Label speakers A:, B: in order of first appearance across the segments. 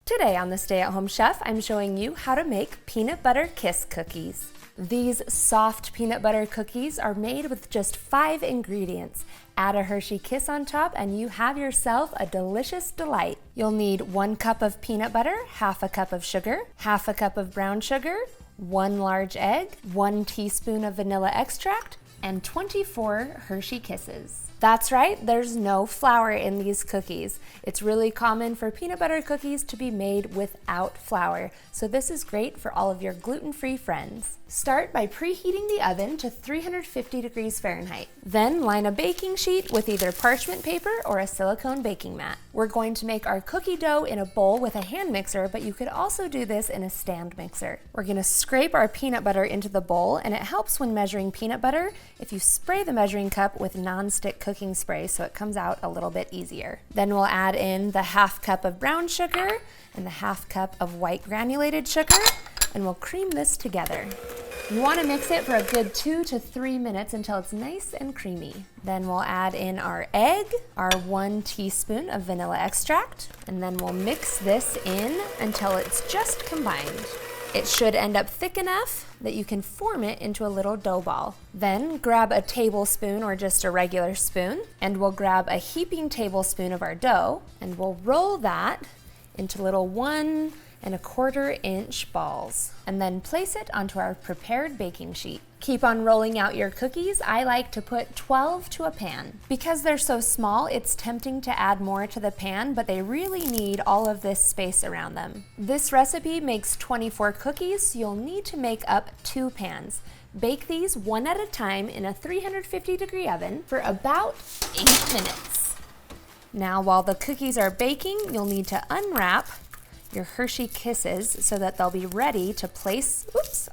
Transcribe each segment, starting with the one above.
A: Today on the Stay at Home Chef, I'm showing you how to make peanut butter kiss cookies. These soft peanut butter cookies are made with just 5 ingredients. Add a Hershey Kiss on top and you have yourself a delicious delight. You'll need 1 cup of peanut butter, half a cup of sugar, half a cup of brown sugar, 1 large egg, 1 teaspoon of vanilla extract, and 24 Hershey Kisses. That's right, there's no flour in these cookies. It's really common for peanut butter cookies to be made without flour, so this is great for all of your gluten-free friends. Start by preheating the oven to 350 degrees Fahrenheit. Then line a baking sheet with either parchment paper or a silicone baking mat. We're going to make our cookie dough in a bowl with a hand mixer, but you could also do this in a stand mixer. We're gonna scrape our peanut butter into the bowl, and it helps when measuring peanut butter if you spray the measuring cup with non-stick cooking spray so it comes out a little bit easier. Then we'll add in the half cup of brown sugar and the half cup of white granulated sugar, and we'll cream this together. You want to mix it for a good 2 to 3 minutes until it's nice and creamy. Then we'll add in our egg, our 1 teaspoon of vanilla extract, and then we'll mix this in until it's just combined. It should end up thick enough that you can form it into a little dough ball. Then grab a tablespoon or just a regular spoon, and we'll grab a heaping tablespoon of our dough, and we'll roll that into little 1 1/4 inch balls, and then place it onto our prepared baking sheet. Keep on rolling out your cookies. I like to put 12 to a pan. Because they're so small, it's tempting to add more to the pan, but they really need all of this space around them. This recipe makes 24 cookies, so you'll need to make up 2 pans. Bake these one at a time in a 350 degree oven for about 8 minutes. Now, while the cookies are baking, you'll need to unwrap your Hershey Kisses so that they'll be ready to place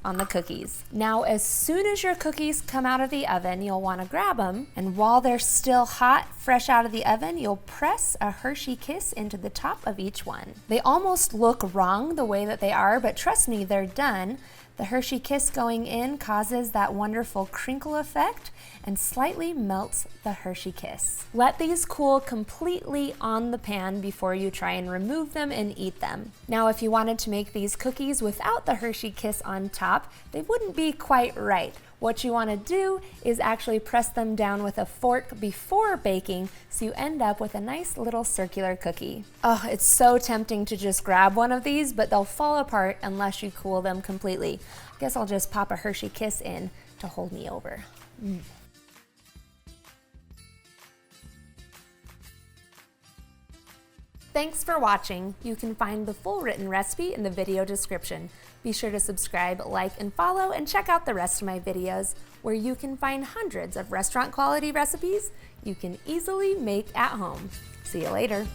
A: on the cookies. Now, as soon as your cookies come out of the oven, you'll want to grab them, and while they're still hot, fresh out of the oven, you'll press a Hershey Kiss into the top of each one. They almost look wrong the way that they are, but trust me, they're done. The Hershey Kiss going in causes that wonderful crinkle effect and slightly melts the Hershey Kiss. Let these cool completely on the pan before you try and remove them and eat them. Now, if you wanted to make these cookies without the Hershey Kiss on top, they wouldn't be quite right. What you want to do is actually press them down with a fork before baking so you end up with a nice little circular cookie. Oh, it's so tempting to just grab one of these, but they'll fall apart unless you cool them completely. I guess I'll just pop a Hershey Kiss in to hold me over. Thanks for watching. You can find the full written recipe in the video description. Be sure to subscribe, like, and follow, and check out the rest of my videos where you can find hundreds of restaurant quality recipes you can easily make at home. See you later.